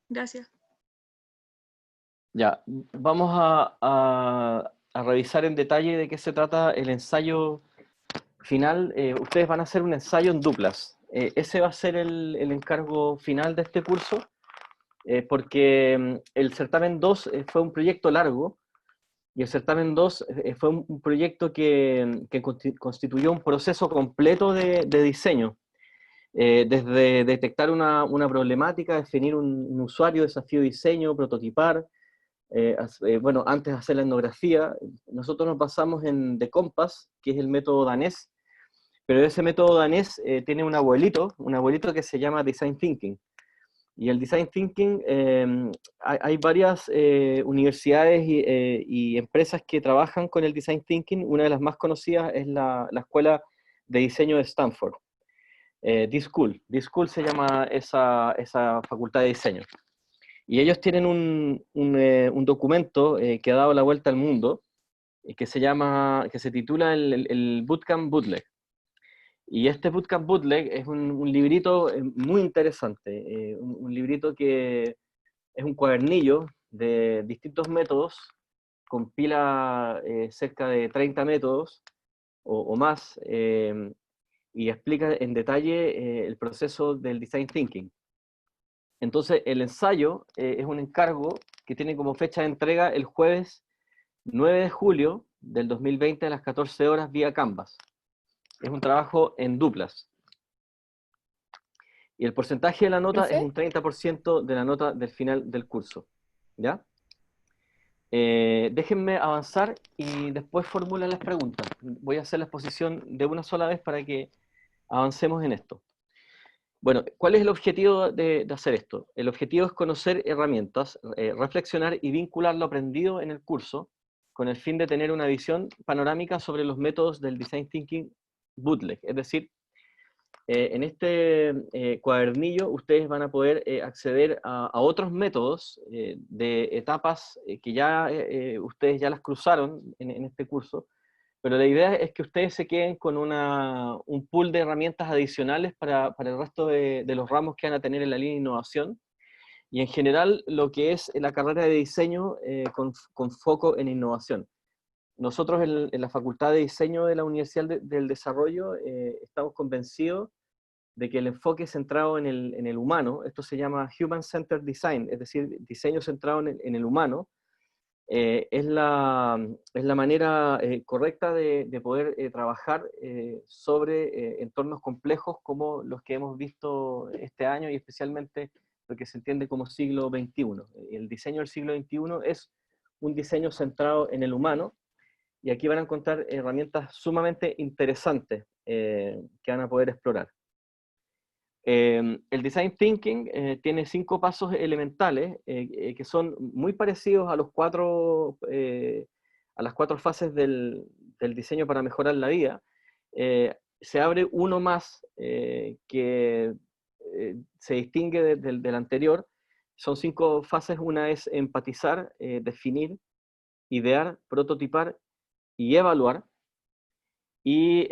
Gracias. Ya, vamos a revisar en detalle de qué se trata el ensayo final. Ustedes van a hacer un ensayo en duplas. Ese va a ser el encargo final de este curso, porque el certamen 2 fue un proyecto largo, y el certamen 2 fue un proyecto que constituyó un proceso completo de diseño. Desde detectar una problemática, definir un usuario, desafío de diseño, prototipar, bueno, antes de hacer la etnografía. Nosotros nos basamos en The Compass, que es el método danés, pero ese método danés tiene un abuelito que se llama Design Thinking. Y el Design Thinking, hay varias universidades y empresas que trabajan con el Design Thinking. Una de las más conocidas es la Escuela de Diseño de Stanford. D-School se llama esa facultad de diseño. Y ellos tienen un documento que ha dado la vuelta al mundo, que se titula el Bootcamp Bootleg. Y este Bootcamp Bootleg es un librito muy interesante, un librito que es un cuadernillo de distintos métodos, compila cerca de 30 métodos o más, y explica en detalle el proceso del Design Thinking. Entonces, el ensayo es un encargo que tiene como fecha de entrega el jueves 9 de julio del 2020 a las 14 horas vía Canvas. Es un trabajo en duplas. Y el porcentaje de la nota es ¿Profe? un 30% de la nota del final del curso. ¿Ya? Déjenme avanzar y después formulen las preguntas. Voy a hacer la exposición de una sola vez para que avancemos en esto. Bueno, ¿cuál es el objetivo de hacer esto? El objetivo es conocer herramientas, reflexionar y vincular lo aprendido en el curso con el fin de tener una visión panorámica sobre los métodos del Design Thinking Bootleg. Es decir, en este cuadernillo ustedes van a poder acceder a otros métodos de etapas que ya ustedes ya las cruzaron en este curso, pero la idea es que ustedes se queden con un pool de herramientas adicionales para el resto de los ramos que van a tener en la línea de innovación, y en general lo que es la carrera de diseño con foco en innovación. Nosotros en la Facultad de Diseño de la Universidad del Desarrollo estamos convencidos de que el enfoque centrado en el humano, esto se llama Human-Centered Design, es decir, diseño centrado en el humano, es la manera correcta de poder trabajar sobre entornos complejos como los que hemos visto este año, y especialmente lo que se entiende como siglo XXI. El diseño del siglo XXI es un diseño centrado en el humano, y aquí van a encontrar herramientas sumamente interesantes que van a poder explorar. El Design Thinking tiene 5 pasos elementales que son muy parecidos a las cuatro fases del diseño para mejorar la vida. Se abre uno más que se distingue del anterior. Son 5 fases. Una es empatizar, definir, idear, prototipar y evaluar. Y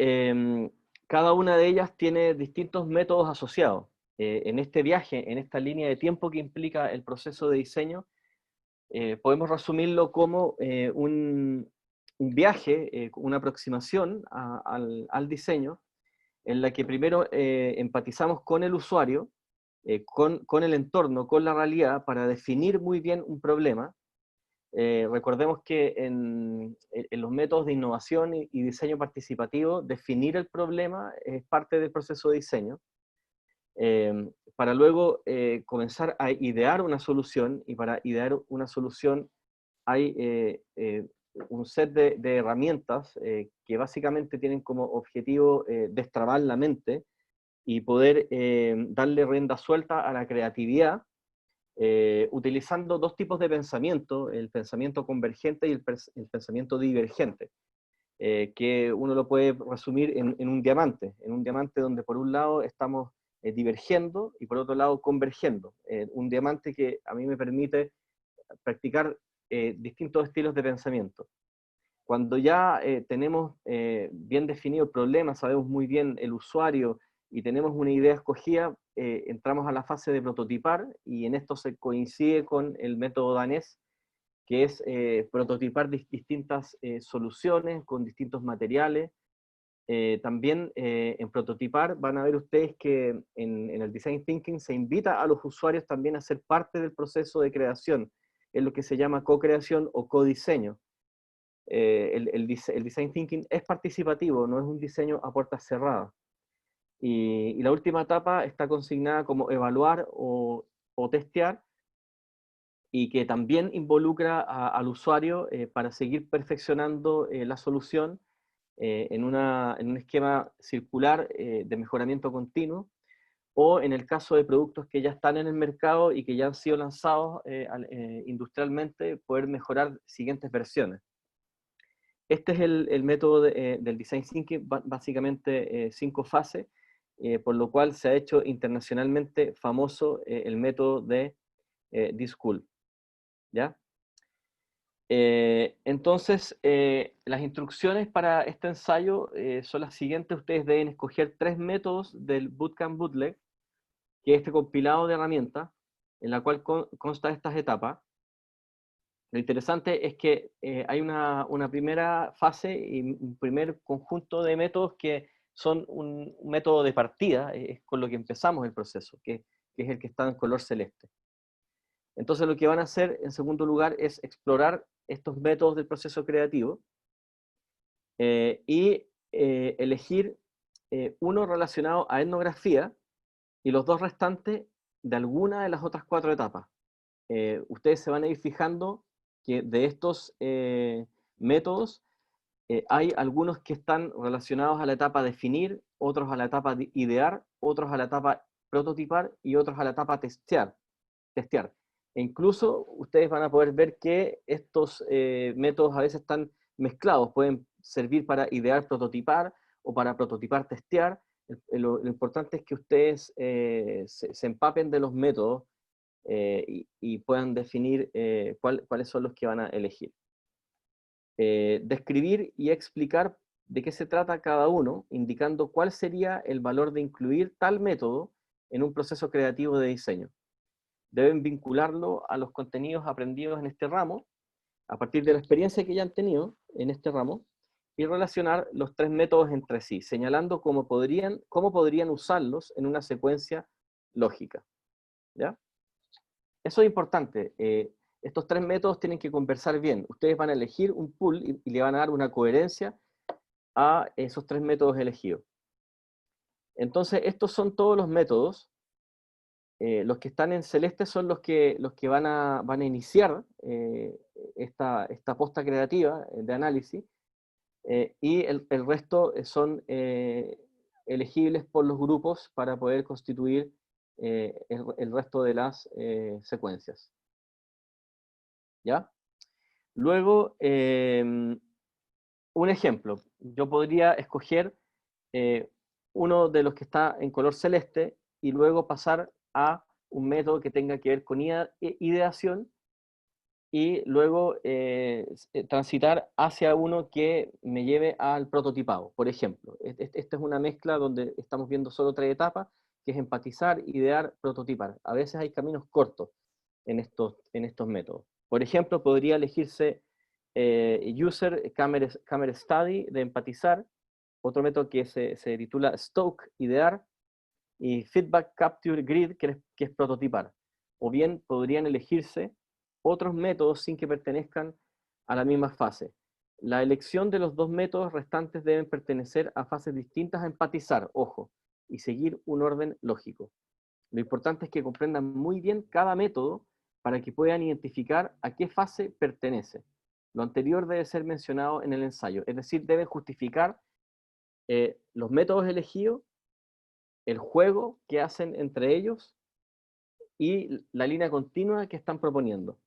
cada una de ellas tiene distintos métodos asociados. En este viaje, en esta línea de tiempo que implica el proceso de diseño, podemos resumirlo como un viaje, una aproximación al diseño, en la que primero empatizamos con el usuario, con el entorno, con la realidad, para definir muy bien un problema. Recordemos que en los métodos de innovación y diseño participativo, definir el problema es parte del proceso de diseño, para luego comenzar a idear una solución, y para idear una solución hay un set de herramientas que básicamente tienen como objetivo destrabar la mente y poder darle rienda suelta a la creatividad, utilizando 2 tipos de pensamiento, el pensamiento convergente y el pensamiento divergente, que uno lo puede resumir en un diamante donde por un lado estamos divergiendo y por otro lado convergiendo. Un diamante que a mí me permite practicar distintos estilos de pensamiento. Cuando ya tenemos bien definido el problema, sabemos muy bien el usuario y tenemos una idea escogida, entramos a la fase de prototipar, y en esto se coincide con el método danés, que es prototipar distintas soluciones con distintos materiales. También en prototipar van a ver ustedes que en el Design Thinking se invita a los usuarios también a ser parte del proceso de creación, es lo que se llama co-creación o co-diseño. El Design Thinking es participativo, no es un diseño a puertas cerradas. Y la última etapa está consignada como evaluar o testear, y que también involucra al usuario para seguir perfeccionando la solución en un esquema circular de mejoramiento continuo, o en el caso de productos que ya están en el mercado y que ya han sido lanzados industrialmente, poder mejorar siguientes versiones. Este es el método del Design Thinking, básicamente 5 fases, por lo cual se ha hecho internacionalmente famoso el método de D-School. ¿Ya? Entonces, las instrucciones para este ensayo son las siguientes. Ustedes deben escoger 3 métodos del Bootcamp Bootleg, que es este compilado de herramientas, en la cual consta estas etapas. Lo interesante es que hay una primera fase y un primer conjunto de métodos que son un método de partida, es con lo que empezamos el proceso, que es el que está en color celeste. Entonces lo que van a hacer en segundo lugar es explorar estos métodos del proceso creativo y elegir uno relacionado a etnografía y los 2 restantes de alguna de las otras 4 etapas. Ustedes se van a ir fijando que de estos métodos hay algunos que están relacionados a la etapa definir, otros a la etapa de idear, otros a la etapa prototipar y otros a la etapa testear. E incluso ustedes van a poder ver que estos métodos a veces están mezclados, pueden servir para idear, prototipar, o para prototipar, testear. Lo importante es que ustedes se empapen de los métodos y puedan definir cuáles son los que van a elegir. Describir y explicar de qué se trata cada uno, indicando cuál sería el valor de incluir tal método en un proceso creativo de diseño. Deben vincularlo a los contenidos aprendidos en este ramo, a partir de la experiencia que ya han tenido en este ramo, y relacionar los 3 métodos entre sí, señalando cómo podrían usarlos en una secuencia lógica. ¿Ya? Eso es importante. Estos 3 métodos tienen que conversar bien. Ustedes van a elegir un pool y le van a dar una coherencia a esos 3 métodos elegidos. Entonces, estos son todos los métodos. Los que están en celeste son los que van a iniciar esta posta creativa de análisis, y el resto son elegibles por los grupos para poder constituir el resto de las secuencias. ¿Ya? Luego, un ejemplo. Yo podría escoger uno de los que está en color celeste y luego pasar a un método que tenga que ver con ideación, y luego transitar hacia uno que me lleve al prototipado. Por ejemplo, esta es una mezcla donde estamos viendo solo 3 etapas, que es empatizar, idear, prototipar. A veces hay caminos cortos en estos métodos. Por ejemplo, podría elegirse User Camera Study de empatizar, otro método que se titula Stoke, idear, y Feedback Capture Grid, que es prototipar. O bien podrían elegirse otros métodos sin que pertenezcan a la misma fase. La elección de los 2 métodos restantes deben pertenecer a fases distintas a empatizar, ojo, y seguir un orden lógico. Lo importante es que comprendan muy bien cada método para que puedan identificar a qué fase pertenece. Lo anterior debe ser mencionado en el ensayo, es decir, deben justificar los métodos elegidos, el juego que hacen entre ellos y la línea continua que están proponiendo.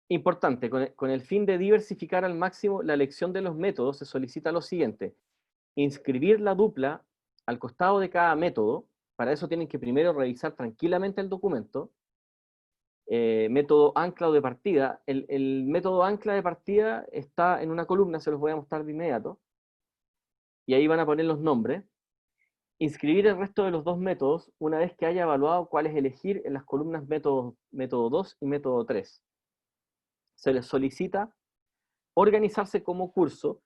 Importante, con el fin de diversificar al máximo la elección de los métodos, se solicita lo siguiente: inscribir la dupla al costado de cada método. Para eso tienen que primero revisar tranquilamente el documento. Método ancla o de partida. El método ancla de partida está en una columna, se los voy a mostrar de inmediato. y ahí van a poner los nombres. Inscribir el resto de los dos métodos una vez que haya evaluado cuál es elegir en las columnas método 2 y método 3. Se les solicita organizarse como curso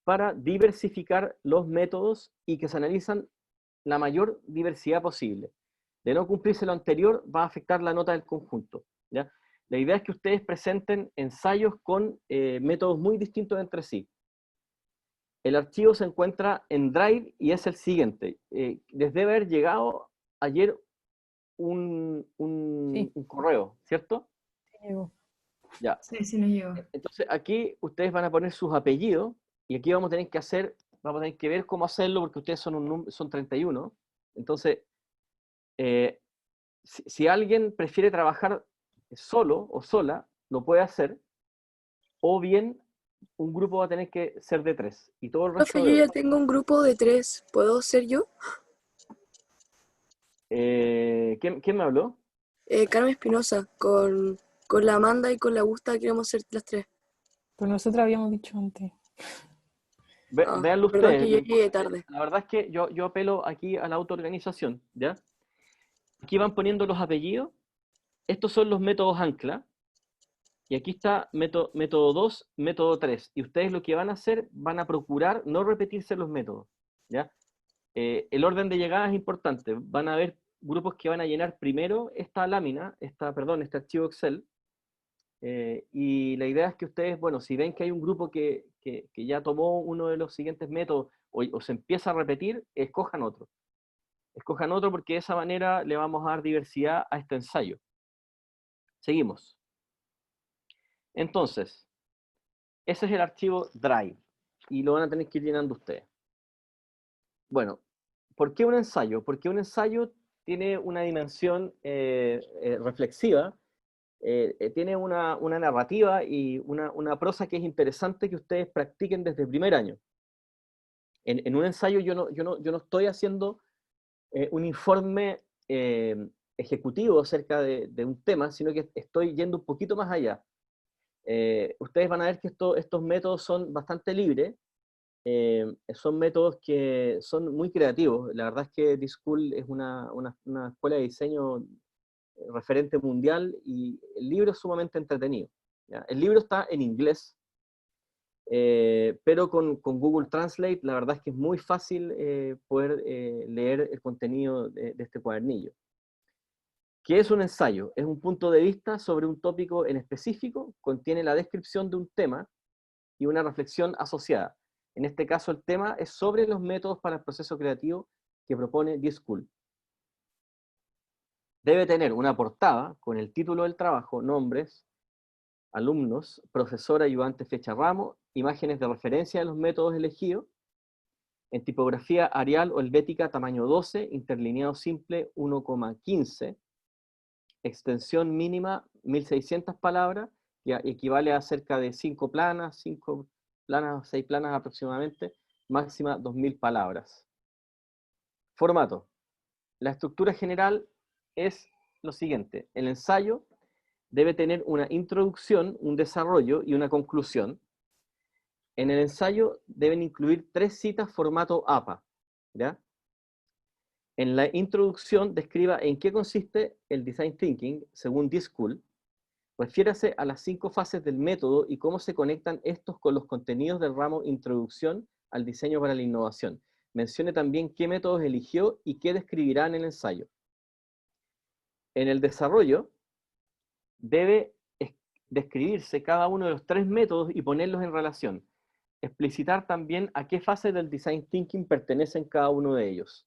para diversificar los métodos y que se analizan la mayor diversidad posible. De no cumplirse lo anterior, va a afectar la nota del conjunto, ¿ya? La idea es que ustedes presenten ensayos con métodos muy distintos entre sí. El archivo se encuentra en Drive y es el siguiente. Les debe haber llegado ayer un Sí, correo, ¿cierto? sí llegó. Ya. Sí, sí nos llegó. Entonces aquí ustedes van a poner sus apellidos y aquí vamos a tener que vamos a tener que ver cómo hacerlo porque ustedes son 31. Entonces, eh, si alguien prefiere trabajar solo o sola, lo puede hacer, o bien un grupo va a tener que ser de 3 y todo el resto Profe, de yo ya 2. tengo un grupo de 3. ¿Puedo ser yo? ¿Quién me habló? Carmen Espinosa, con la Amanda y con la Gusta queremos ser las 3. Pero nosotros habíamos dicho antes. Véanlo Perdón ustedes. que yo llegué tarde. La verdad es que yo apelo aquí a la autoorganización, ¿ya? Aquí van poniendo los apellidos. Estos son los métodos ancla. Y aquí está método 2, método 3. Y ustedes lo que van a hacer, van a procurar no repetirse los métodos, ¿ya? El orden de llegada es importante. Van a haber grupos que van a llenar primero esta lámina, este archivo Excel, y la idea es que ustedes, bueno, si ven que hay un grupo que ya tomó uno de los siguientes métodos o se empieza a repetir, escojan otro. Escojan otro porque de esa manera le vamos a dar diversidad a este ensayo. Seguimos. Entonces, ese es el archivo Drive y lo van a tener que ir llenando ustedes. Bueno, ¿por qué un ensayo? Porque un ensayo tiene una dimensión reflexiva, tiene una narrativa y una prosa que es interesante que ustedes practiquen desde el primer año. En un ensayo yo no estoy haciendo un informe ejecutivo acerca de un tema, sino que estoy yendo un poquito más allá. Ustedes van a ver que estos métodos son bastante libres, son métodos que son muy creativos. La verdad es que D-School es una escuela de diseño referente mundial y el libro es sumamente entretenido, ¿ya? El libro está en inglés, pero con Google Translate la verdad es que es muy fácil poder leer el contenido de este cuadernillo. ¿Qué es un ensayo? Es un punto de vista sobre un tópico en específico, contiene la descripción de un tema y una reflexión asociada. En este caso el tema es sobre los métodos para el proceso creativo que propone D-School. Debe tener una portada con el título del trabajo, nombres, alumnos, profesor, ayudante, fecha, ramo, imágenes de referencia de los métodos elegidos, en tipografía Arial o helvética tamaño 12, interlineado simple 1,15, extensión mínima 1600 palabras, que equivale a cerca de 5 planas, 6 planas aproximadamente, máxima 2000 palabras. Formato. La estructura general es lo siguiente. El ensayo debe tener una introducción, un desarrollo y una conclusión. En el ensayo deben incluir 3 citas formato APA, ¿ya? En la introducción describa en qué consiste el Design Thinking según D-School. Refiérase a las 5 fases del método y cómo se conectan estos con los contenidos del ramo Introducción al diseño para la innovación. Mencione también qué métodos eligió y qué describirá en el ensayo. En el desarrollo debe describirse cada uno de los 3 métodos y ponerlos en relación. Explicitar también a qué fase del Design Thinking pertenecen cada uno de ellos.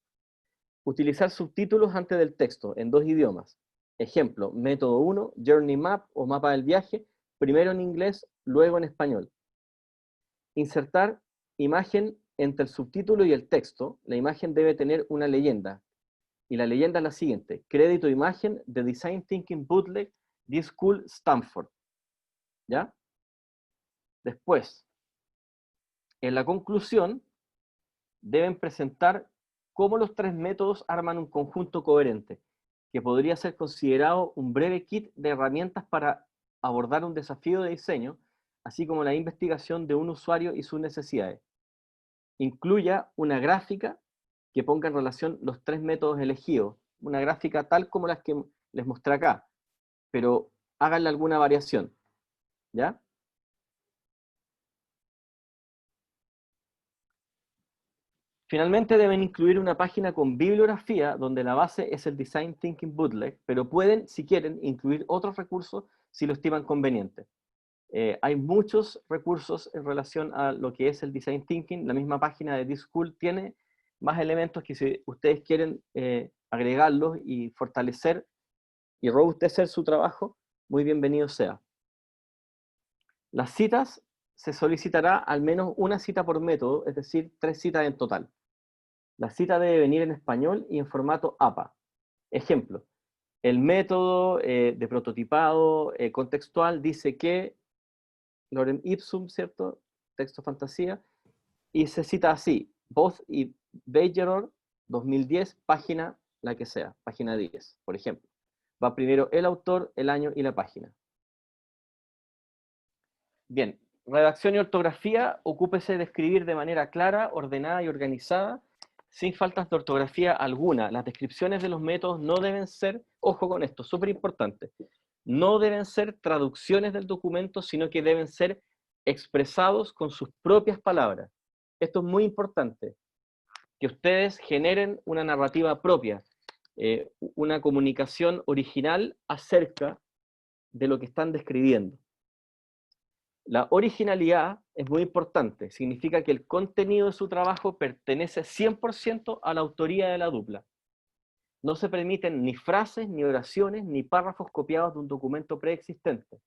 Utilizar subtítulos antes del texto en 2 idiomas. Ejemplo, método 1, Journey Map o mapa del viaje, primero en inglés, luego en español. Insertar imagen entre el subtítulo y el texto. La imagen debe tener una leyenda. Y la leyenda es la siguiente: crédito imagen de Design Thinking Bootleg, D-School Stanford. ¿Ya? Después, en la conclusión, deben presentar cómo los 3 métodos arman un conjunto coherente, que podría ser considerado un breve kit de herramientas para abordar un desafío de diseño, así como la investigación de un usuario y sus necesidades. incluya una gráfica que ponga en relación los 3 métodos elegidos, una gráfica tal como las que les mostré acá, pero háganle alguna variación, ¿ya? Finalmente deben incluir una página con bibliografía donde la base es el Design Thinking Bootleg, pero pueden, si quieren, incluir otros recursos si lo estiman conveniente. Hay muchos recursos en relación a lo que es el Design Thinking. La misma página de D-School tiene más elementos que si ustedes quieren agregarlos y fortalecer y robustecer su trabajo, muy bienvenido sea. Las citas se solicitará al menos una cita por método, es decir, 3 citas en total. La cita debe venir en español y en formato APA. Ejemplo, el método de prototipado contextual dice que Lorem Ipsum, ¿cierto? Texto fantasía, y se cita así, Both y Bergeron, 2010, página, la que sea, página 10, por ejemplo. Va primero el autor, el año y la página. Bien, redacción y ortografía, ocúpese de escribir de manera clara, ordenada y organizada, sin faltas de ortografía alguna. Las descripciones de los métodos no deben ser, ojo con esto, súper importante, no deben ser traducciones del documento, sino que deben ser expresados con sus propias palabras. Esto es muy importante, que ustedes generen una narrativa propia, una comunicación original acerca de lo que están describiendo. La originalidad es muy importante, significa que el contenido de su trabajo pertenece 100% a la autoría de la dupla. No se permiten ni frases, ni oraciones, ni párrafos copiados de un documento preexistente.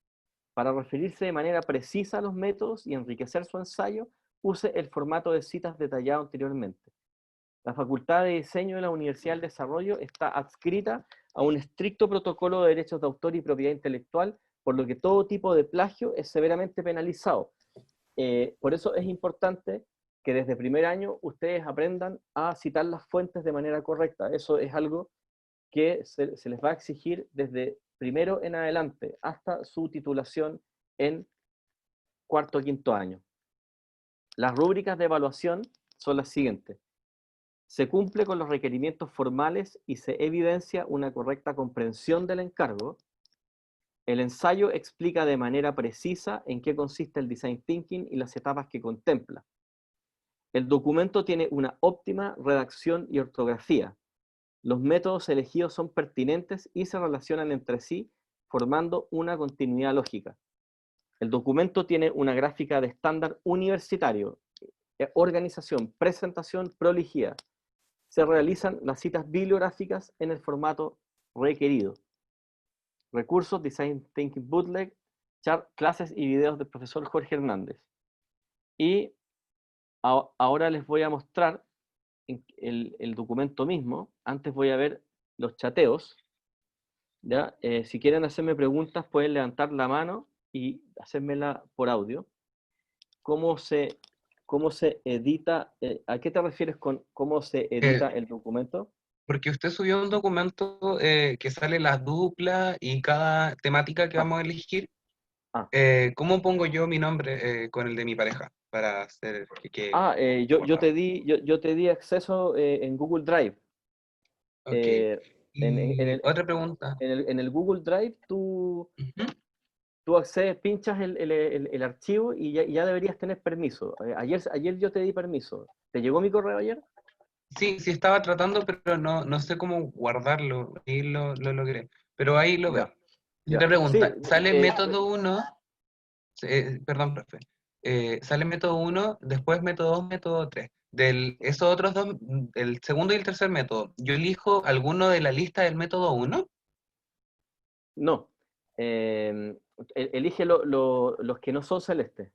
Para referirse de manera precisa a los métodos y enriquecer su ensayo, use el formato de citas detallado anteriormente. La Facultad de Diseño de la Universidad del Desarrollo está adscrita a un estricto protocolo de derechos de autor y propiedad intelectual, por lo que todo tipo de plagio es severamente penalizado. Por eso es importante que desde primer año ustedes aprendan a citar las fuentes de manera correcta. Eso es algo que se les va a exigir desde primero en adelante hasta su titulación en cuarto o quinto año. Las rúbricas de evaluación son las siguientes. Se cumple con los requerimientos formales y se evidencia una correcta comprensión del encargo. El ensayo explica de manera precisa en qué consiste el design thinking y las etapas que contempla. El documento tiene una óptima redacción y ortografía. Los métodos elegidos son pertinentes y se relacionan entre sí, formando una continuidad lógica. El documento tiene una gráfica de estándar universitario, organización, presentación, prolijidad. Se realizan las citas bibliográficas en el formato requerido. Recursos, Design Thinking Bootleg, clases y videos del profesor Jorge Hernández. Y ahora les voy a mostrar el documento mismo. Antes voy a ver los chateos. ¿Ya? Si quieren hacerme preguntas, pueden levantar la mano y hacérmela por audio. ¿Cómo se edita? ¿A qué te refieres con cómo se edita el documento? Porque usted subió un documento que sale las duplas y cada temática que vamos a elegir. Ah. ¿Cómo pongo yo mi nombre con el de mi pareja para hacer yo te di acceso en Google Drive. Ok. Y otra pregunta. En el Google Drive tú accedes, pinchas el archivo y ya deberías tener permiso. Ayer yo te di permiso. ¿Te llegó mi correo ayer? Sí, sí estaba tratando, pero no sé cómo guardarlo. Ahí lo logré. Pero ahí lo veo. Y otra pregunta. Sí, ¿Sale método 1? Perdón, profe. Sale método 1, después método 2, método 3. Esos otros dos, el segundo y el tercer método, ¿yo elijo alguno de la lista del método 1? No. Elige los que no son celestes.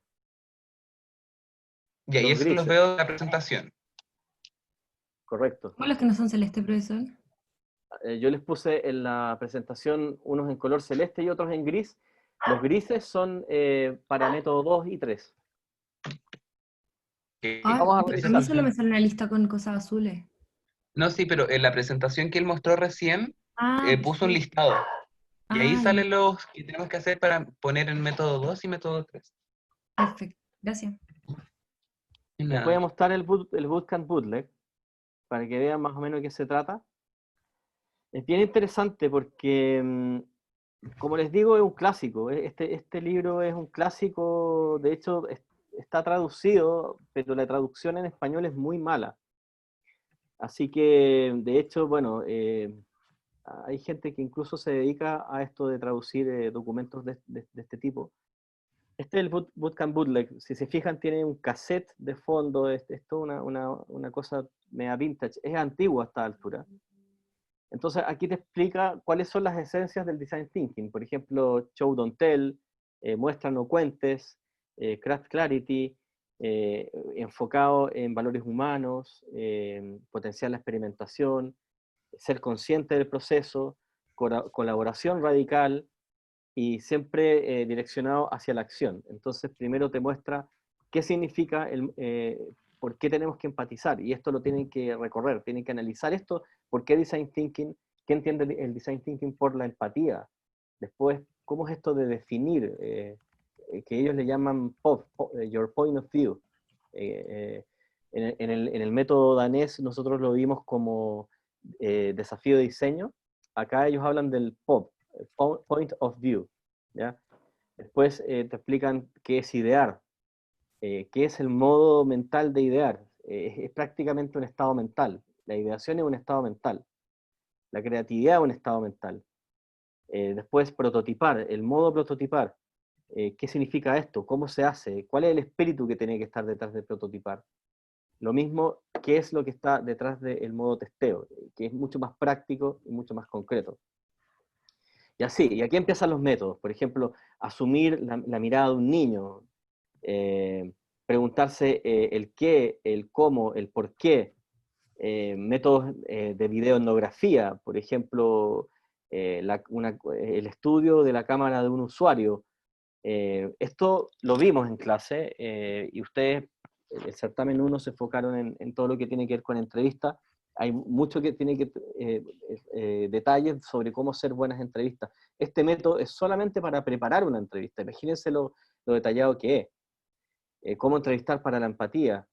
Y ahí Los eso los grises. veo en la presentación. Correcto. ¿Cuáles los que no son celeste, profesor? Yo les puse en la presentación unos en color celeste y otros en gris. Los grises son para método 2 y 3. Vamos a A mí solo revisar. me sale una lista con cosas azules. No, sí, pero en la presentación que él mostró recién, puso un Sí. listado. Y ahí Ya. salen los que tenemos que hacer para poner el método 2 y método 3. Perfecto. Gracias. Les voy a mostrar el Bootcamp Bootleg para que vean más o menos de qué se trata. Es bien interesante porque, como les digo, es un clásico. Este libro es un clásico, de hecho está traducido, pero la traducción en español es muy mala. Así que, de hecho, bueno, hay gente que incluso se dedica a esto de traducir documentos de este tipo. Este es el Bootcamp Bootleg. Si se fijan, tiene un cassette de fondo. Esto es una cosa media vintage. Es antiguo a esta altura. Entonces, aquí te explica cuáles son las esencias del Design Thinking. Por ejemplo, Show, Don't Tell, Muestra, No Cuentes, Craft Clarity, enfocado en valores humanos, potenciar la experimentación, ser consciente del proceso, colaboración radical, y siempre direccionado hacia la acción. Entonces, primero te muestra qué significa, por qué tenemos que empatizar, y esto lo tienen que recorrer, tienen que analizar esto, por qué Design Thinking, qué entiende el Design Thinking por la empatía. Después, cómo es esto de definir, que ellos le llaman your point of view. En el método danés nosotros lo vimos como desafío de diseño. Acá ellos hablan del POV, point of view, ¿ya? Después te explican qué es idear, qué es el modo mental de idear. Es prácticamente un estado mental. La ideación es un estado mental. La creatividad es un estado mental. Después prototipar, el modo prototipar. ¿Qué significa esto? ¿Cómo se hace? ¿Cuál es el espíritu que tiene que estar detrás de prototipar? Lo mismo, ¿qué es lo que está detrás del modo testeo? Que es mucho más práctico y mucho más concreto. Y así, y aquí empiezan los métodos. Por ejemplo, asumir la mirada de un niño, preguntarse el qué, el cómo, el por qué, métodos de videoetnografía, por ejemplo, el estudio de la cámara de un usuario. Esto lo vimos en clase y ustedes, el certamen 1 se enfocaron en todo lo que tiene que ver con entrevistas. Hay mucho que tiene que detalles sobre cómo hacer buenas entrevistas. Este método es solamente para preparar una entrevista. Imagínense lo detallado que es. Cómo entrevistar para la empatía.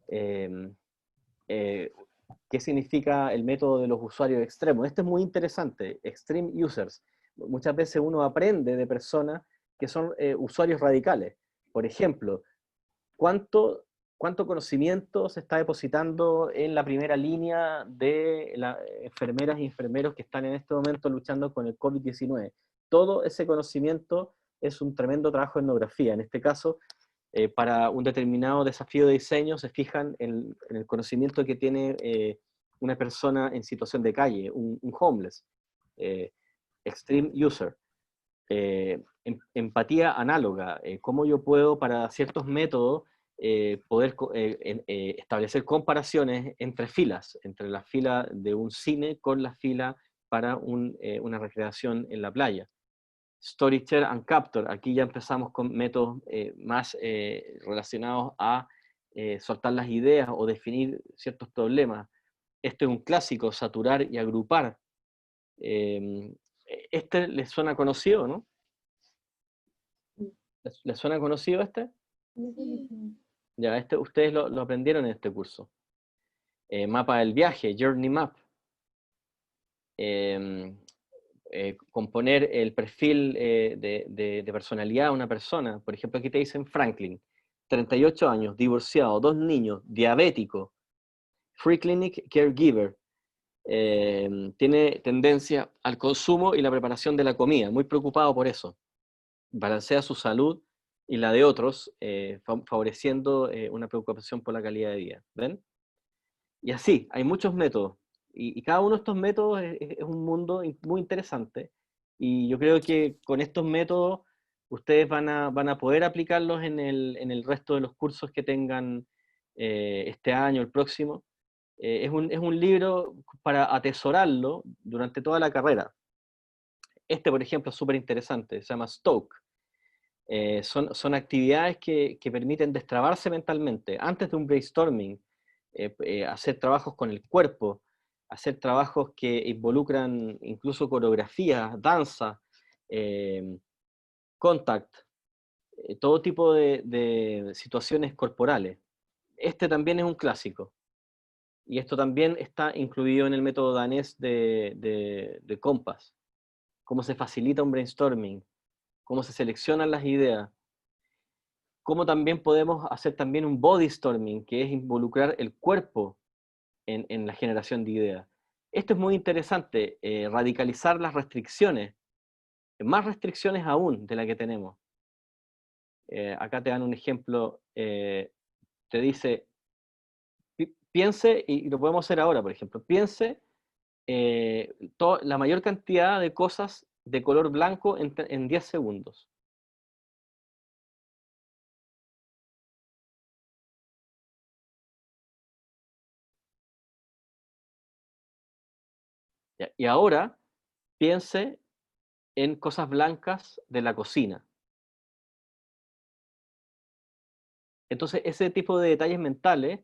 ¿Qué significa el método de los usuarios extremos? Este es muy interesante, extreme users. Muchas veces uno aprende de personas que son usuarios radicales. Por ejemplo, ¿cuánto conocimiento se está depositando en la primera línea de las enfermeras y enfermeros que están en este momento luchando con el COVID-19? Todo ese conocimiento es un tremendo trabajo de etnografía. En este caso, para un determinado desafío de diseño se fijan en el conocimiento que tiene una persona en situación de calle, un homeless, extreme user. Empatía análoga, cómo yo puedo para ciertos métodos poder establecer comparaciones entre filas, entre la fila de un cine con la fila para una recreación en la playa. Story Share and Capture, aquí ya empezamos con métodos más relacionados a soltar las ideas o definir ciertos problemas. Este es un clásico, saturar y agrupar. ¿Este les suena conocido, no? ¿Les suena conocido este? Ya, este ustedes lo aprendieron en este curso. Mapa del viaje, Journey Map. Componer el perfil de personalidad de una persona. Por ejemplo, aquí te dicen Franklin, 38 años, divorciado, 2 niños, diabético, Free Clinic Caregiver, tiene tendencia al consumo y la preparación de la comida, muy preocupado por eso. Balancea su salud y la de otros, favoreciendo una preocupación por la calidad de vida. ¿Ven? Y así, hay muchos métodos. Y cada uno de estos métodos es un mundo muy interesante. Y yo creo que con estos métodos ustedes van a poder aplicarlos en el resto de los cursos que tengan este año, el próximo. Es un libro para atesorarlo durante toda la carrera. Este, por ejemplo, es súper interesante, se llama Stoke. Son actividades que permiten destrabarse mentalmente. Antes de un brainstorming, hacer trabajos con el cuerpo, hacer trabajos que involucran incluso coreografías, danza, contact, todo tipo de situaciones corporales. Este también es un clásico. Y esto también está incluido en el método danés de Compass. Cómo se facilita un brainstorming, cómo se seleccionan las ideas, cómo también podemos hacer también un body storming, que es involucrar el cuerpo en la generación de ideas. Esto es muy interesante, radicalizar las restricciones, más restricciones aún de la que tenemos. Acá te dan un ejemplo, te dice, piense, y lo podemos hacer ahora, por ejemplo, piense la mayor cantidad de cosas de color blanco en 10 segundos. ¿Ya? Y ahora piense en cosas blancas de la cocina. Entonces, ese tipo de detalles mentales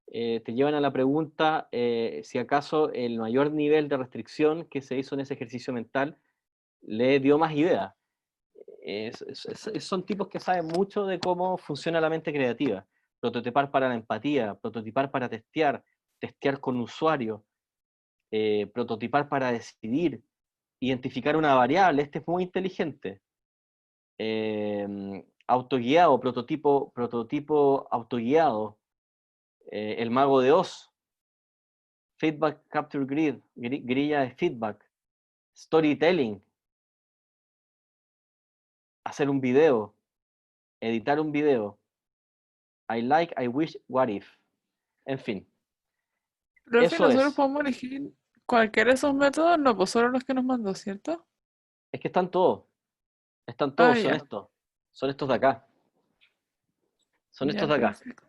te llevan a la pregunta si acaso el mayor nivel de restricción que se hizo en ese ejercicio mental le dio más ideas. Son tipos que saben mucho de cómo funciona la mente creativa. Prototipar para la empatía, prototipar para testear, testear con usuarios, prototipar para decidir, identificar una variable. Este es muy inteligente. Autoguiado, prototipo autoguiado, el mago de Oz, feedback capture grid, grilla de feedback, storytelling, hacer un video, editar un video, I like, I wish, what if, en fin, Profe, eso nosotros es. podemos elegir cualquiera de esos métodos, no, pues solo los que nos mandó, ¿cierto? Es que están todos, Ah, son ya, estos de acá, son ya, estos de acá, perfecto.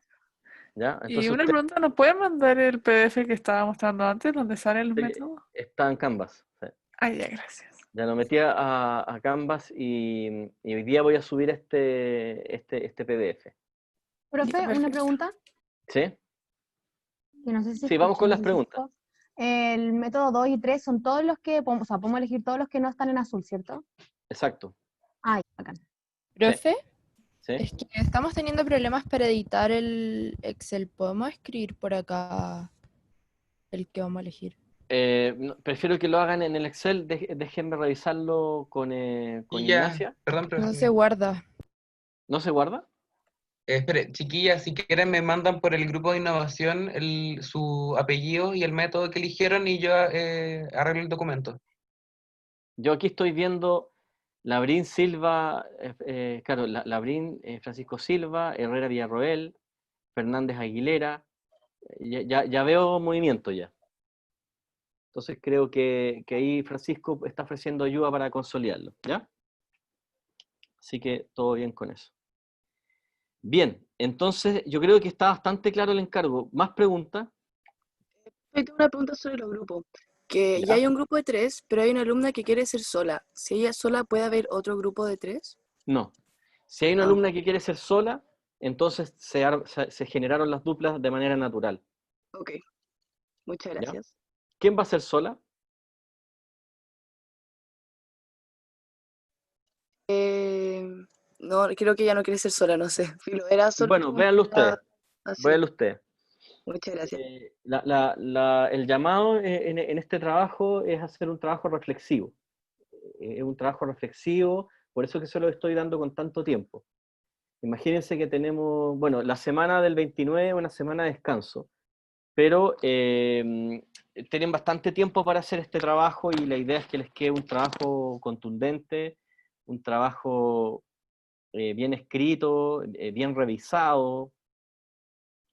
¿ya? Y Entonces una usted pregunta, ¿nos pueden mandar el PDF que estaba mostrando antes, donde salen los métodos? está en Canvas, sí. Ah, ya, gracias. Ya lo metí a Canvas y hoy día voy a subir este PDF. Profe, Ya, una perfecto. pregunta, ¿Sí? que no sé si Sí, vamos escuché, con no las sé si preguntas. esto- El método 2 y 3 son todos los que, o sea, podemos elegir todos los que no están en azul, ¿cierto? Exacto. Ah, ya, bacán. Profe, ¿Sí? es que estamos teniendo problemas para editar el Excel. ¿Podemos escribir por acá el que vamos a elegir? Prefiero que lo hagan en el Excel. Déjenme revisarlo con Y ya, Ignacia. perdón, No se profe. guarda. ¿No se guarda? Espere, chiquillas, si quieren me mandan por el grupo de innovación su apellido y el método que eligieron y yo arreglo el documento. Yo aquí estoy viendo Labrín Silva, claro, Labrín Francisco Silva, Herrera Villarroel, Fernández Aguilera. Ya veo movimiento ya. Entonces creo que ahí Francisco está ofreciendo ayuda para consolidarlo, ¿ya? Así que todo bien con eso. Bien, entonces yo creo que está bastante claro el encargo. ¿Más preguntas? Yo tengo una pregunta sobre los grupos. Que ya ¿Ya? hay un grupo de 3, pero hay una alumna que quiere ser sola. Si ella sola, ¿puede haber otro grupo de 3? No. Si hay una Ah, alumna que quiere ser sola, entonces se generaron las duplas de manera natural, ok. Muchas ¿ya? gracias. ¿Quién va a ser sola? No, creo que ella no quiere ser sola, no sé. Filo, era solo Bueno, como véanlo para- usted, así. véanlo usted. Muchas gracias. El llamado en este trabajo es hacer un trabajo reflexivo. Es un trabajo reflexivo, por eso que se lo estoy dando con tanto tiempo. Imagínense que tenemos, bueno, la semana del 29 es una semana de descanso, pero tienen bastante tiempo para hacer este trabajo y la idea es que les quede un trabajo contundente, un trabajo bien escrito, bien revisado,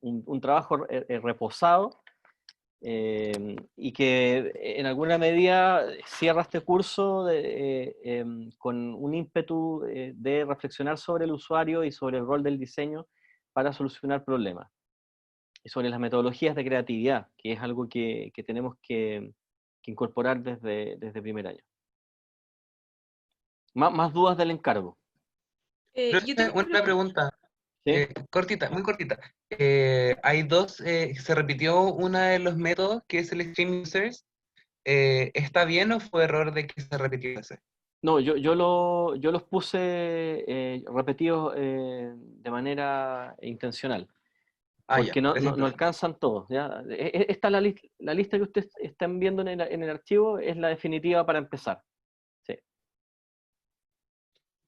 un trabajo reposado, y que en alguna medida cierra este curso con un ímpetu de reflexionar sobre el usuario y sobre el rol del diseño para solucionar problemas, y sobre las metodologías de creatividad, que es algo que tenemos que incorporar desde primer año. Más dudas del encargo. Yo tengo Una pregunta, ¿Sí? cortita, muy cortita. Hay dos, se repitió uno de los métodos que es el Stream Users. ¿Está bien o fue error de que se repitió ese? No, yo los puse repetidos de manera intencional. Ah, ya, porque no gracias. alcanzan todos, ¿ya? Esta es la lista que ustedes están viendo en el archivo, es la definitiva para empezar. Sí,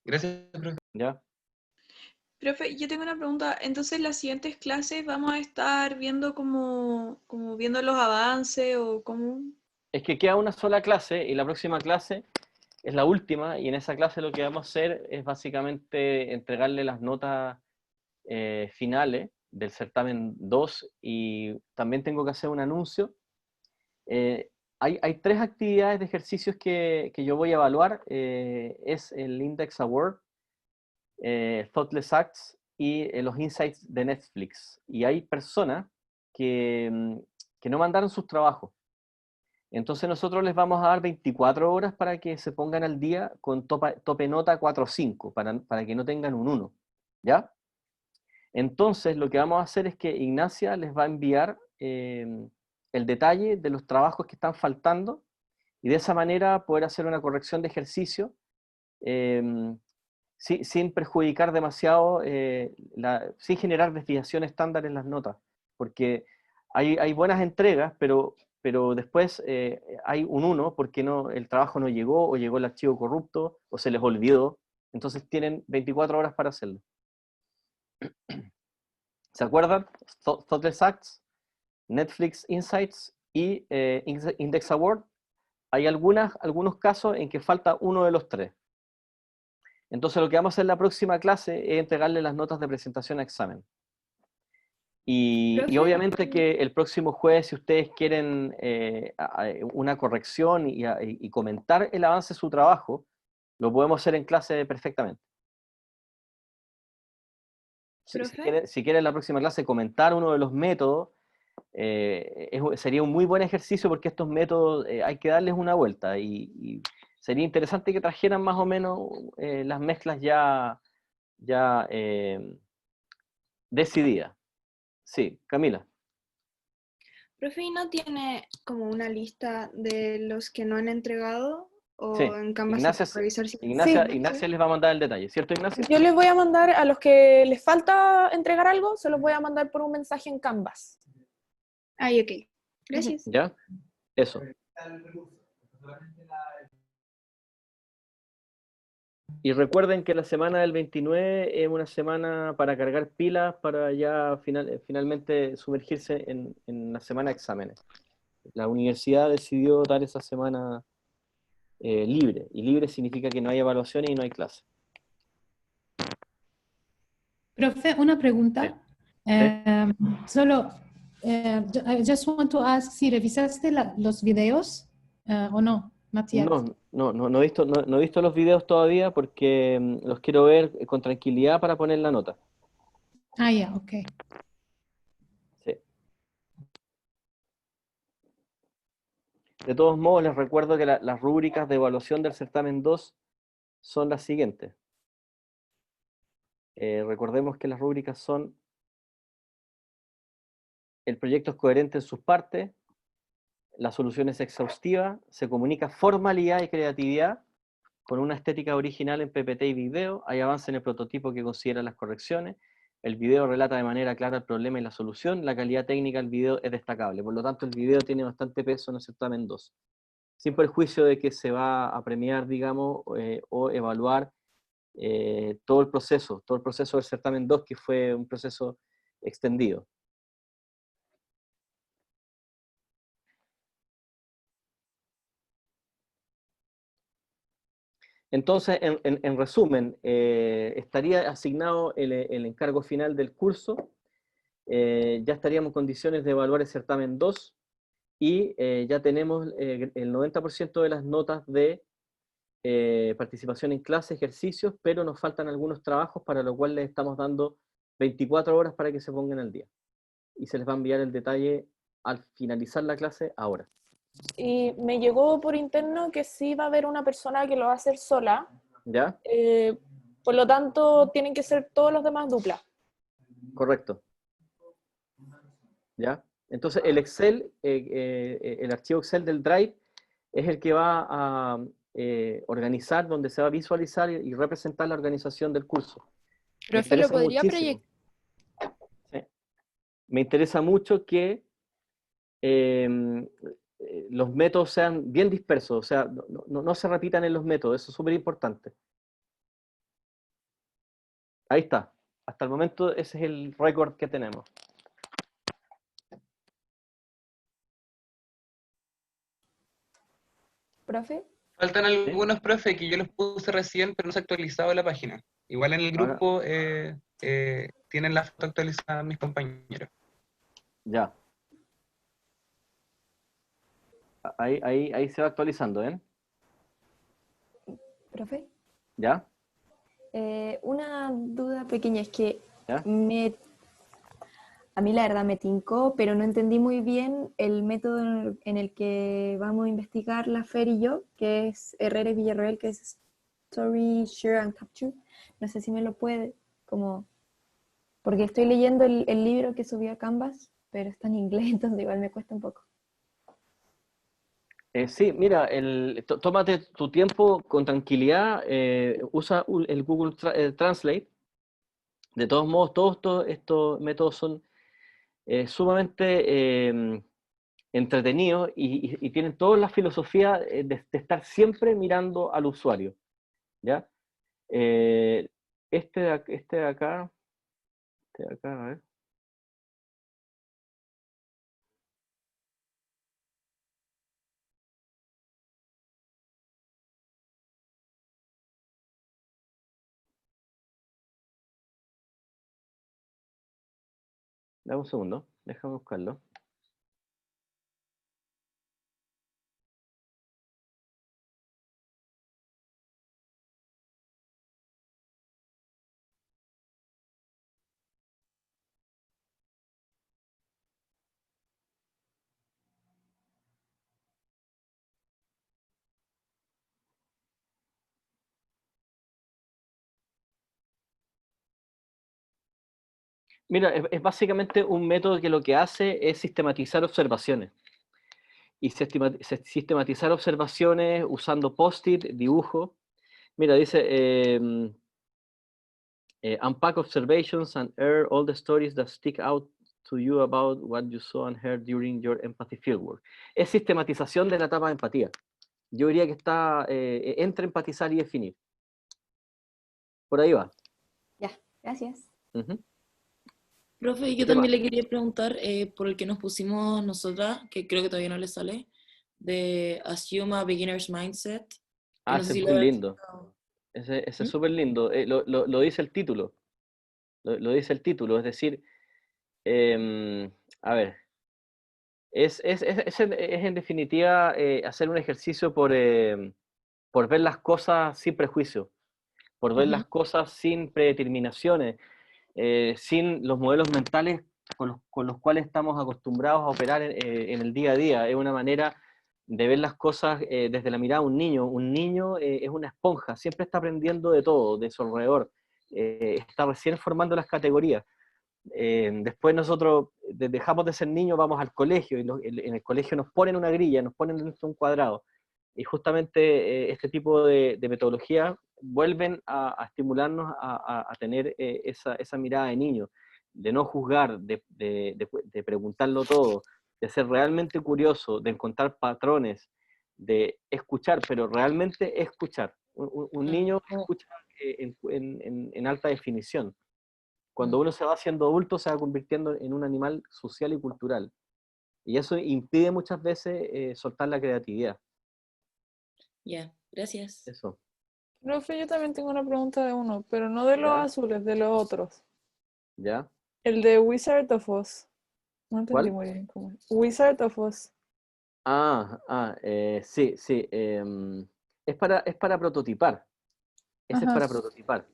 Gracias, profe. ¿ya? Profe, yo tengo una pregunta. Entonces, las siguientes clases vamos a estar viendo como viendo los avances o cómo. Es que queda una sola clase y la próxima clase es la última, y en esa clase lo que vamos a hacer es básicamente entregarle las notas finales del certamen 2, y también tengo que hacer un anuncio. Hay 3 actividades de ejercicios que yo voy a evaluar. Es el Index Award, Thoughtless Acts y los Insights de Netflix. Y hay personas que no mandaron sus trabajos. Entonces nosotros les vamos a dar 24 horas para que se pongan al día con tope nota 4 o 5, para que no tengan un 1, ¿ya? Entonces lo que vamos a hacer es que Ignacia les va a enviar el detalle de los trabajos que están faltando, y de esa manera poder hacer una corrección de ejercicio sin perjudicar demasiado, sin generar desviación estándar en las notas, porque hay buenas entregas, pero después hay un 1 porque el trabajo no llegó, o llegó el archivo corrupto, o se les olvidó. Entonces tienen 24 horas para hacerlo. ¿Se acuerdan? Thoughtless Acts, Netflix Insights y Index Award. Hay algunos casos en que falta uno de los 3. Entonces lo que vamos a hacer en la próxima clase es entregarle las notas de presentación a examen. Y Profe. obviamente que el próximo jueves, si ustedes quieren una corrección y comentar el avance de su trabajo, lo podemos hacer en clase perfectamente. Profe. Si quieren en la próxima clase comentar uno de los métodos, sería un muy buen ejercicio, porque estos métodos hay que darles una vuelta, y sería interesante que trajeran más o menos las mezclas ya decididas. Sí, Camila. Profe, ¿y no tiene como una lista de los que no han entregado? ¿O Sí, en Canvas se Ignacia, puede revisar si... Ignacia les va a mandar el detalle, ¿cierto, Ignacia? Yo les voy a mandar a los que les falta entregar algo, se los voy a mandar por un mensaje en Canvas. Ay, ok. Gracias. ¿Ya? Eso. Y recuerden que la semana del 29 es una semana para cargar pilas, para ya finalmente sumergirse en la semana de exámenes. La universidad decidió dar esa semana libre, y libre significa que no hay evaluaciones y no hay clases. Profe, una pregunta. I just want to ask si revisaste los videos o no, Matías. No he visto los videos todavía, porque los quiero ver con tranquilidad para poner la nota. Ah, ya, ok. Sí. De todos modos, les recuerdo que las rúbricas de evaluación del certamen 2 son las siguientes. Recordemos que las rúbricas son: el proyecto es coherente en sus partes, la solución es exhaustiva, se comunica formalidad y creatividad con una estética original en PPT y video, hay avance en el prototipo que considera las correcciones, el video relata de manera clara el problema y la solución, la calidad técnica del video es destacable. Por lo tanto, el video tiene bastante peso en el certamen 2. Sin perjuicio de que se va a premiar, digamos, o evaluar todo el proceso del certamen 2, que fue un proceso extendido. Entonces, en resumen, estaría asignado el encargo final del curso, ya estaríamos en condiciones de evaluar el certamen 2, y ya tenemos el 90% de las notas de participación en clase, ejercicios, pero nos faltan algunos trabajos, para lo cual les estamos dando 24 horas para que se pongan al día. Y se les va a enviar el detalle al finalizar la clase ahora. Y me llegó por interno que sí va a haber una persona que lo va a hacer sola. ¿Ya? Por lo tanto, tienen que ser todos los demás dupla. Correcto. ¿Ya? Entonces, el Excel, el archivo Excel del Drive, es el que va a organizar, donde se va a visualizar y representar la organización del curso. Profe, ¿lo podría proyectar? Sí. me interesa mucho que los métodos sean bien dispersos, o sea, no se repitan en los métodos, eso es súper importante. Ahí está. Hasta el momento ese es el récord que tenemos. ¿Profe? Faltan algunos, profe, que yo los puse recién, pero no se ha actualizado la página. Igual en el grupo tienen la foto actualizada mis compañeros. Ya. Ahí se va actualizando, ¿eh? ¿Profe? ¿Ya? Una duda pequeña, es que ¿Ya? a mí la verdad me tincó, pero no entendí muy bien el método en el que vamos a investigar la Fer y yo, que es Herrera y Villarroel, que es Story, Share and Capture. No sé si me lo puede, porque estoy leyendo el libro que subió a Canvas, pero está en inglés, entonces igual me cuesta un poco. Sí, mira, tómate tu tiempo con tranquilidad, usa el Google Translate. De todos modos, todos estos métodos son sumamente entretenidos y tienen toda la filosofía de estar siempre mirando al usuario, ¿ya? Este de acá, a ver. Dame un segundo, déjame buscarlo. Mira, es básicamente un método que lo que hace es sistematizar observaciones. Y sistematizar observaciones usando post-it, dibujos. Mira, dice, unpack observations and air all the stories that stick out to you about what you saw and heard during your empathy fieldwork. Es sistematización de la etapa de empatía. Yo diría que está entre empatizar y definir. Por ahí va. Ya, gracias. Profe, yo también le quería preguntar por el que nos pusimos nosotras, que creo que todavía no le sale, de Assume a Beginner's Mindset. Ah, No sé ese si es lo muy habrán lindo. escuchado. Ese es súper lindo. Lo dice el título. Lo dice el título. Es decir, a ver, es en definitiva hacer un ejercicio por ver las cosas sin prejuicio, por ver las cosas sin predeterminaciones, sin los modelos mentales con los cuales estamos acostumbrados a operar en el día a día. Es una manera de ver las cosas desde la mirada de un niño. Un niño es una esponja, siempre está aprendiendo de todo, de su alrededor, está recién formando las categorías. Después nosotros dejamos de ser niños, vamos al colegio, y en el colegio nos ponen una grilla, nos ponen dentro de un cuadrado. Y justamente este tipo de metodologías vuelven a estimularnos a tener esa mirada de niño, de no juzgar, de preguntarlo todo, de ser realmente curioso, de encontrar patrones, de escuchar, pero realmente escuchar. Un niño escucha en alta definición. Cuando uno se va haciendo adulto, se va convirtiendo en un animal social y cultural. Y eso impide muchas veces soltar la creatividad. Ya, gracias. Eso. Profe, yo también tengo una pregunta de uno, pero no de los ¿Ya? azules, de los otros. ¿Ya? El de Wizard of Oz. No entendí ¿Cuál? muy bien cómo es. Wizard of Oz. Sí. Es para prototipar. Ese es Ajá. para prototipar.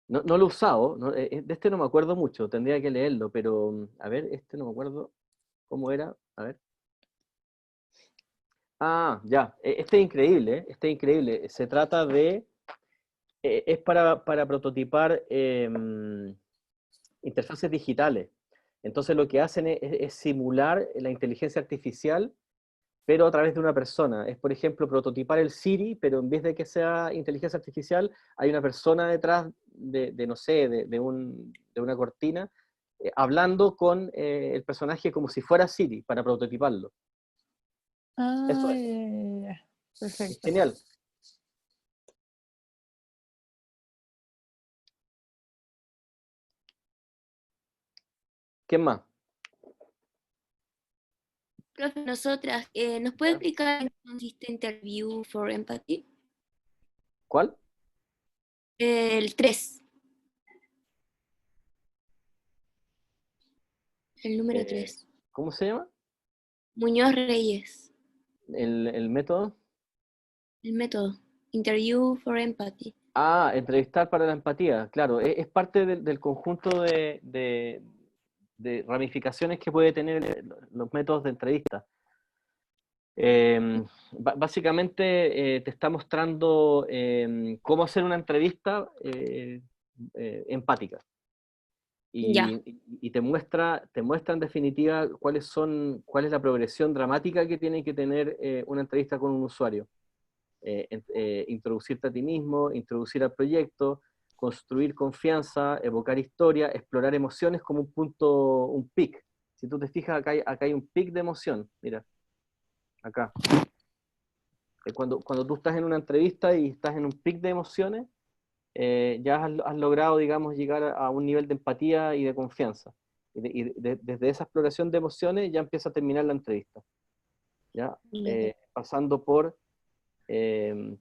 No lo he usado, de este no me acuerdo mucho, tendría que leerlo, pero a ver, este no me acuerdo cómo era, a ver. Ya, este es increíble, este es increíble. Se trata de, es para prototipar interfaces digitales. Entonces lo que hacen es simular la inteligencia artificial, pero a través de una persona. Es, por ejemplo, prototipar el Siri, pero en vez de que sea inteligencia artificial, hay una persona detrás no sé, de una cortina hablando con el personaje como si fuera Siri, para prototiparlo. Eso es. Ya. Es Perfecto. genial. ¿Quién más? Profe, nosotras, ¿nos puede explicar en qué consiste Interview for Empathy? ¿Cuál? El 3. El número 3. ¿Cómo se llama? Muñoz Reyes. ¿El método? El método. Interview for Empathy. Ah, entrevistar para la empatía, claro. Es parte del conjunto de ramificaciones que puede tener los métodos de entrevista. Básicamente te está mostrando cómo hacer una entrevista empática. Ya. Y te muestra en definitiva cuál es la progresión dramática que tiene que tener una entrevista con un usuario. Introducirte a ti mismo, introducir al proyecto, construir confianza, evocar historia, explorar emociones como un punto, un pic. Si tú te fijas, acá hay un pic de emoción, mira, acá. Cuando tú estás en una entrevista y estás en un pic de emociones, ya has logrado, digamos, llegar a un nivel de empatía y de confianza. Desde esa exploración de emociones ya empieza a terminar la entrevista. ¿Ya? Pasando por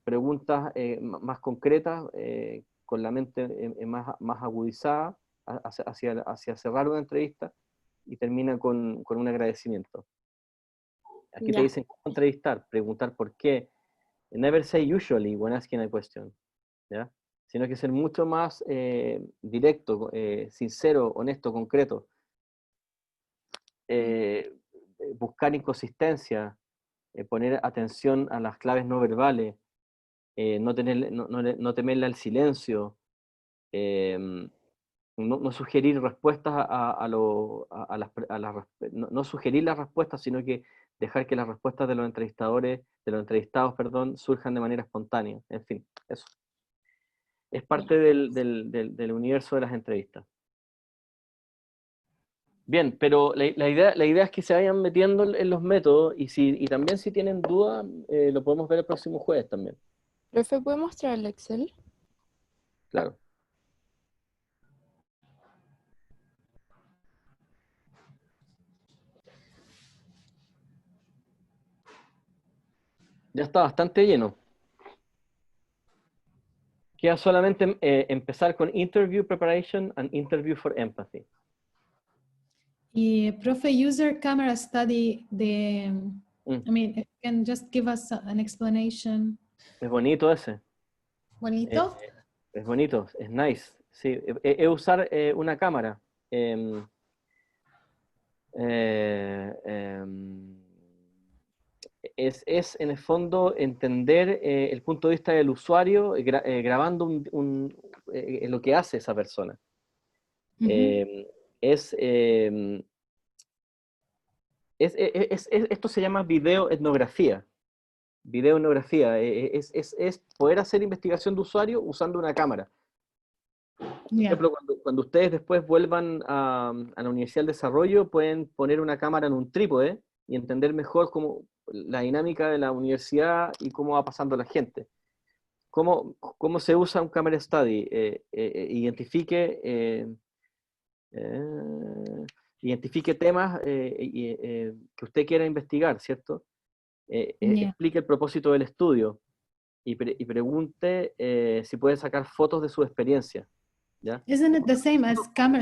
preguntas más concretas, con la mente más agudizada, hacia cerrar una entrevista, y termina con un agradecimiento. Aquí te Ya. dicen cómo entrevistar, preguntar por qué. Never say usually when asking a question, ¿ya? Sino que ser mucho más directo, sincero, honesto, concreto. Buscar inconsistencia, poner atención a las claves no verbales, no temerle al silencio, no sugerir respuestas no sugerir las respuestas, sino que dejar que las respuestas de los entrevistados, perdón, surjan de manera espontánea. En fin, eso. Es parte del universo de las entrevistas. Bien, pero la idea es que se vayan metiendo en los métodos, y también si tienen dudas, lo podemos ver el próximo jueves también. Profe, ¿puede mostrar el Excel? Claro. Ya está bastante lleno. Queda solamente empezar con Interview Preparation and Interview for Empathy. Y, profe, user camera study I mean, if you can just give us an explanation. Es bonito ese. Bonito. Es bonito, es nice. Sí, es usar una cámara. Es en el fondo entender el punto de vista del usuario grabando lo que hace esa persona. Esto se llama videoetnografía. Videoetnografía es poder hacer investigación de usuario usando una cámara. Por ejemplo, cuando ustedes después vuelvan a la Universidad del Desarrollo, pueden poner una cámara en un trípode y entender mejor la dinámica de la universidad y cómo va pasando la gente. ¿Cómo se usa un camera study? Identifique temas que usted quiera investigar, ¿cierto? Explique el propósito del estudio y pregunte si puede sacar fotos de su experiencia. ¿Ya? Isn't it the same as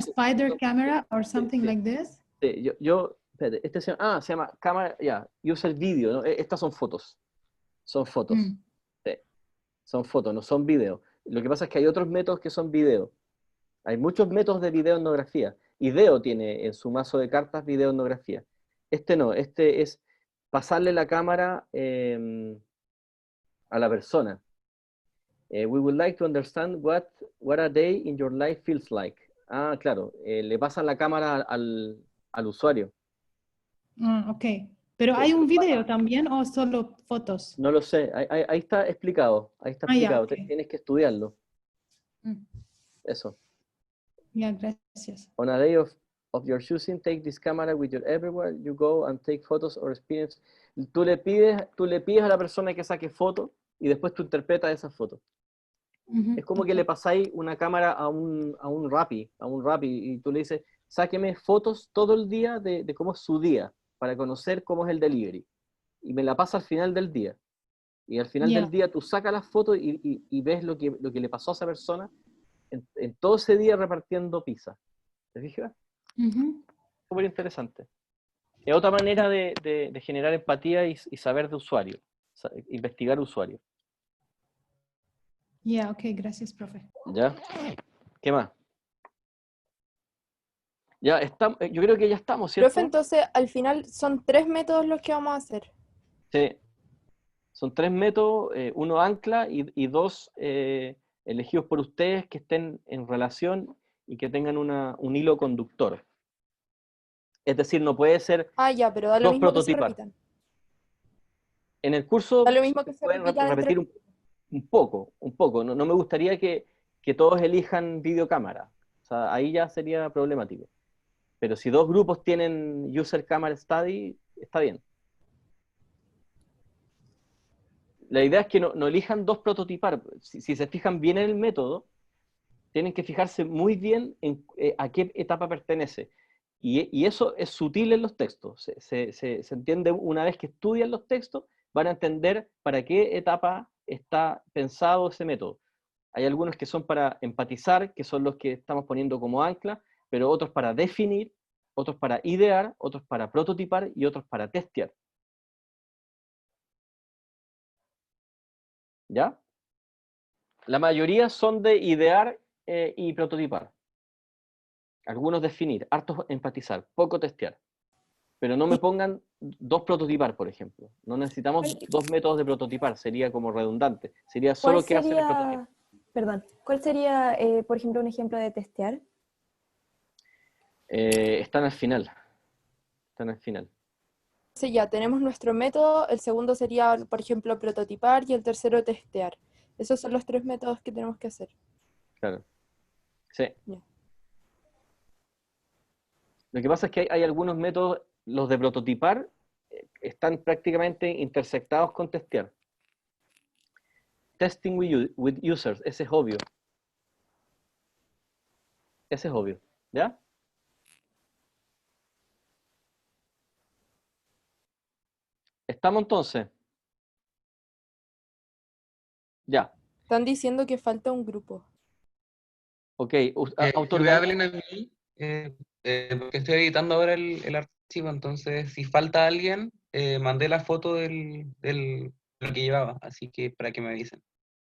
spider camera or something like this? Sí, espérate, se llama cámara, user video, ¿no? Estas son fotos. Son fotos. Sí, son fotos, no son videos. Lo que pasa es que hay otros métodos que son video. Hay muchos métodos de videoetnografía. IDEO tiene en su mazo de cartas videoetnografía. Este no, este es pasarle la cámara a la persona. We would like to understand what a day in your life feels like. Ah, claro, le pasan la cámara al usuario. Ok, pero ¿hay un video también o solo fotos? No lo sé, ahí está explicado. Okay. Tienes que estudiarlo. Eso. Ya, gracias. On a day of of your choosing, take this camera with you everywhere you go and take photos or experience. Tú le pides a la persona que saque fotos y después tú interpretas esas fotos. Es como que le pasáis una cámara a un Rappi, y tú le dices, sáqueme fotos todo el día de cómo es su día, para conocer cómo es el delivery. Y me la pasa al final del día. Y al final del día tú sacas las fotos y ves lo que le pasó a esa persona en todo ese día repartiendo pizza. ¿Te fijas? Súper interesante. Es otra manera de generar empatía y saber de usuario, investigar usuario. Ya, ok, gracias, profe. ¿Ya? ¿Qué más? Ya estamos, yo creo que ya estamos, ¿cierto? Profe, entonces al final son 3 métodos los que vamos a hacer. Sí. Son 3 métodos, uno ancla y 2 elegidos por ustedes que estén en relación y que tengan un hilo conductor. Es decir, no puede ser Ya, pero da lo dos mismo que se prototipar. repitan. En el curso Da lo mismo que se pueden repitan repetir un poco. No me gustaría que todos elijan videocámara. O sea, ahí ya sería problemático. Pero si 2 grupos tienen User Camera Study, está bien. La idea es que no elijan 2 prototipar. Si se fijan bien en el método, tienen que fijarse muy bien en a qué etapa pertenece. Y eso es sutil en los textos. Se entiende una vez que estudian los textos, van a entender para qué etapa está pensado ese método. Hay algunos que son para empatizar, que son los que estamos poniendo como ancla, pero otros para definir, otros para idear, otros para prototipar y otros para testear. ¿Ya? La mayoría son de idear y prototipar. Algunos definir, hartos empatizar, poco testear. Pero no me pongan 2 prototipar, por ejemplo. No necesitamos 2 métodos de prototipar, sería como redundante. Sería solo que hacer el prototipo. Perdón, ¿cuál sería, por ejemplo, un ejemplo de testear? Están al final. Están al final. Sí, ya tenemos nuestro método, el segundo sería, por ejemplo, prototipar y el tercero testear. Esos son los 3 métodos que tenemos que hacer. Claro. Sí. Ya. Lo que pasa es que hay algunos métodos, los de prototipar, están prácticamente intersectados con testear. Testing with users, ese es obvio. Ese es obvio, ¿ya? ¿Estamos entonces? Ya. Están diciendo que falta un grupo. Ok, Que me hablen a mí, porque estoy editando ahora el archivo, entonces si falta alguien, mandé la foto de lo que llevaba, así que para que me avisen.